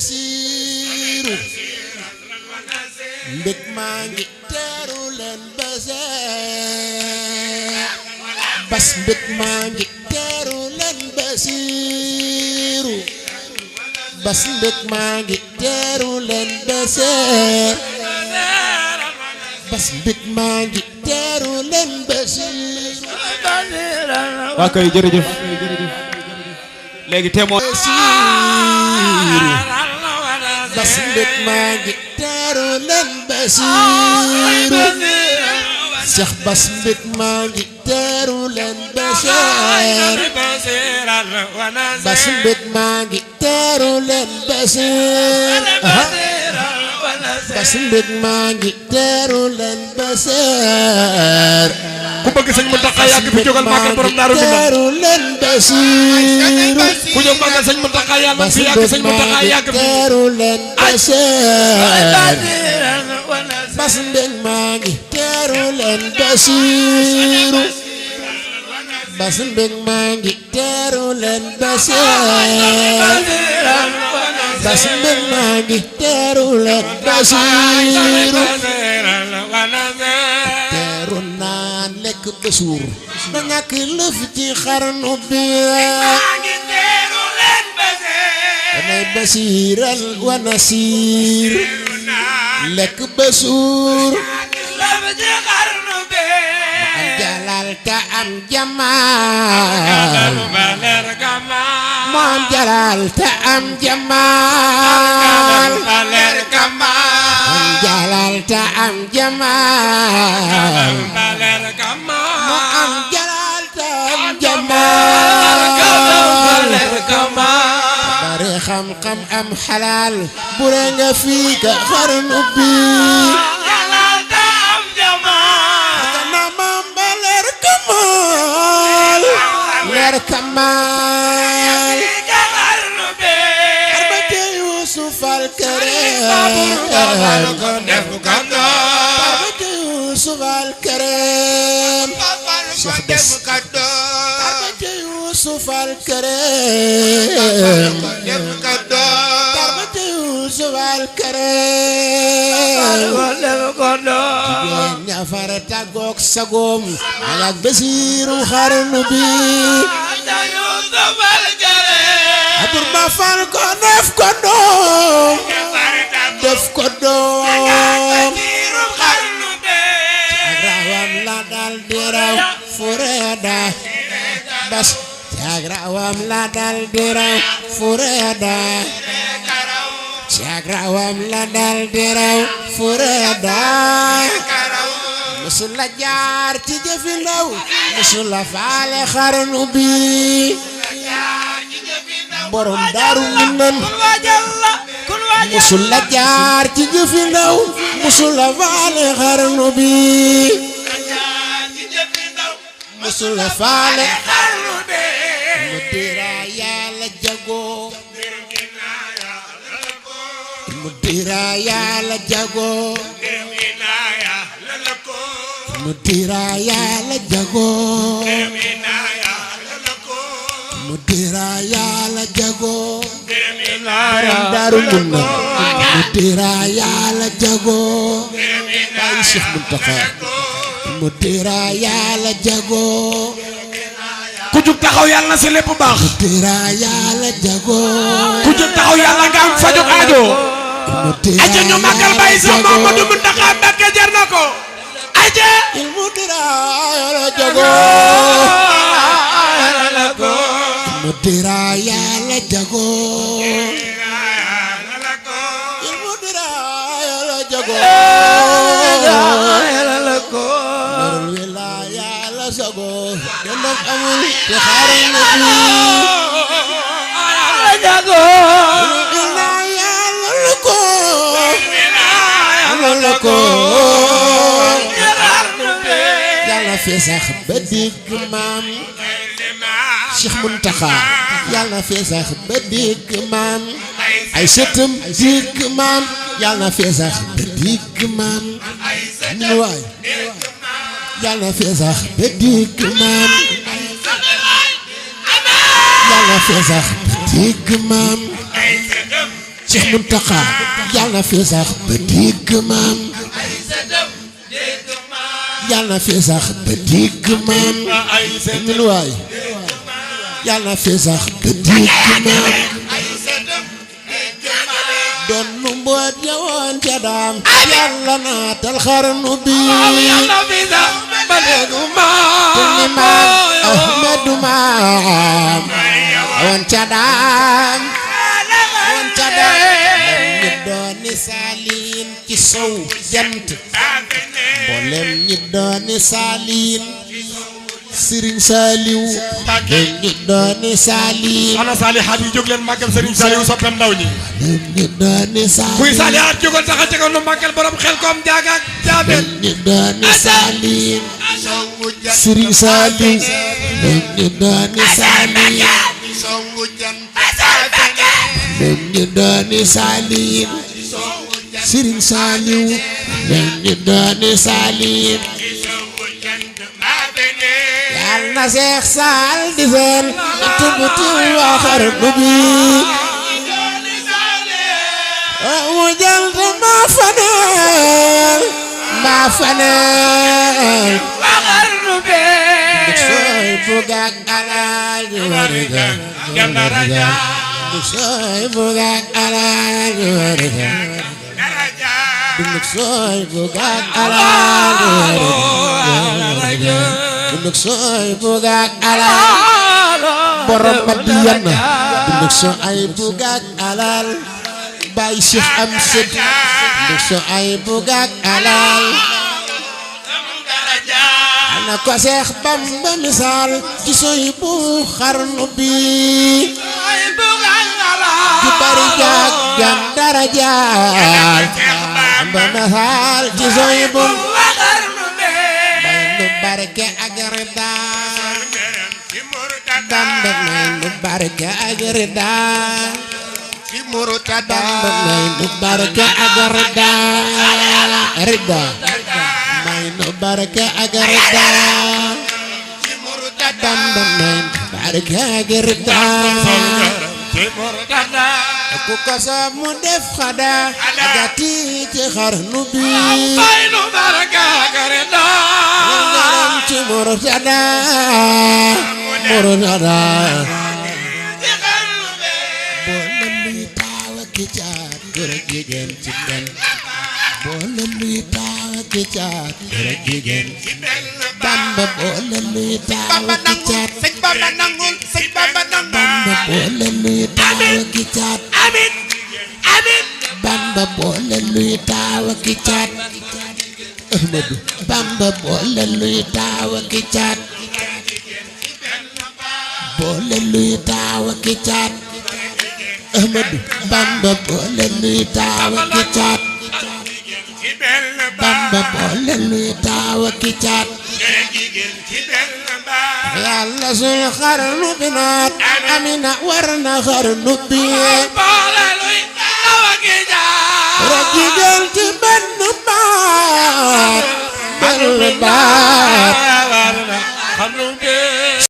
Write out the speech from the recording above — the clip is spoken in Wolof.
Basiiru mbég maa ngi teeru leen bas mbég maa ngi teeru leen Basiiru bas mbég maa ngi teeru leen bas mbég maa ngi teeru leen Basiiru. waa kay jërëjëf léegi témoin bas mbég maa ngi teeru leen Basiiru Cheikh Bass mbég maa ngi teeru leen Basiiru Bass mbég maa ngi teeru leen Basiiru Bass mbég maa ngi teeru leen Basiiru ku bëgg sëñ Mountakha yàgg fi jógal màggal borom Daaru Minam teeru leen Basiiru ku jóg màggal sëñ Mountakha yàlla fi yàgg sëñ Mountakha yàgg fi teeru leen Basiiru Bass mbég maa ngi teeru leen Basiiru Bass mbég maa ngi teeru leen Basiiru Bass mbég maa ngi teeru leen Basiiru teeru naa lekk ba suur na ñàkk lëf ci xarnu bi danay basiiral wa nasiir lekk ba suur am jalal ta am jamaal moom jalal ta am jamaal moom jalal ta am jamaal mo am jalal ta am jamaal bari xam-xam am xalaal bure nga fii ka xarnu bi leer kamal arbate Yusuf al Karim arbate Yusuf al Karim Cheikh Bass arbate Yusuf al Karim arbate Yusuf al Karim ña fara tàggoog sagoom ak Basiiru xarnu bi adur ba fal ko def ko doom def ko doom ak rawam la dal di raw fureda Bass ak rawam la dal di raw fureda ak rawam la dal di raw fureda musul la jaar ci jëfi ndaw musul la faale xarnu bi borom Daaru Minam musul la jaar ci jëfi ndaw musul la faale xarnu bi musul la faale xarnu bi mu dira yàlla jago mu dira yàlla jago mu dira yàlla jago mu dira yàlla jago borom Daaru Minam mu dira yàlla jago bàyyi Cheikh Mountakha mu dira yàlla jago ku jug taxaw yàlla na si lépp baax mu dira yàlla jago ku jug taxaw yàlla nga am faju aajo aja ñu màggal bàyyi sa Mamadou Mountakha Mbacké jar na ko aja mu dira yàlla jago mu dira yàlla jago mu dira yàlla jago narul wilaaya la sago dendam amul te xarnu bi jago wilaaya la ko la ko yàlla fi sax ba digg maam Cheikh Mountakha yàlla na fee sax ba digg maam ay sëtëm digg maam yàlla na fee sax ba digg maam ñu waay yàlla na fee sax ba digg maam yàlla na fee sax ba digg maam Cheikh Mountakha yàlla na fi sax ba dégg maam yàlla na fi sax ba dégg maam min waay yàlla na fi sax ba dégg maam doon nu mboot yawoon ca daam yàlla naatal xarnu bi yàlla fi sax ba dégg maam ni maam Ahmadu maam woon ca daam ñi dooni saaliin ci sow jant mboolem ñi dooni saaliin Serigne Saliou ñi dooni saaliin ana saalihaat yi jóg leen màggal Serigne Saliou soppem ndaw ñi ñi dooni saaliin kuy saalihaat jógal taxa ca nu màggal borom xel koom jaaga ak jaabel ñi dooni saaliin Serigne Saliou ñi dooni saaliin ñu dooni saaliin Serigne Saliou ñu dooni saaliin yal na Seex Saal di fen tubuti waxar bi mu jant ma faneel waxar bi sooy bugak alal di wariga soy bugak alal di wariga soy bugak alal di wariga soy bugak alal borom Madiyana soy bugak alal Baay Cheikh am sët soy bugak alal ana ko Seex Bamba misaal ci soy bu xarnu bi di bari jaag jam darajaal ba misaal ci soy bu may nu barke ak rida Bamba may nu barke ak rida Bamba may nu barke ak rida may nu barke ak rida Bamba may nu barke ak rida ku ko soob mu def xada agati ci xarnu bi may nu barke ak rida ngaram ci Murtada boolem luy taaw ak caat góor ak jigéen ci benn boolem luy taaw ak caat góor ak jigéen Bamba boolem luy taaw ak caat sëñ Bamba nangul sëñ Bamba nangul Bamba boolem luy taaw ak caat amin amin Bamba boolem luy taaw ak caat Ahmadu Bamba boolem luy taaw ak caat boolem luy taaw ak caat Ahmadu Bamba boolem luy taaw ak caat Bamba boolem luy taaw ak caat yàlla sunu xarnu bi naat Amina war na xarnu bi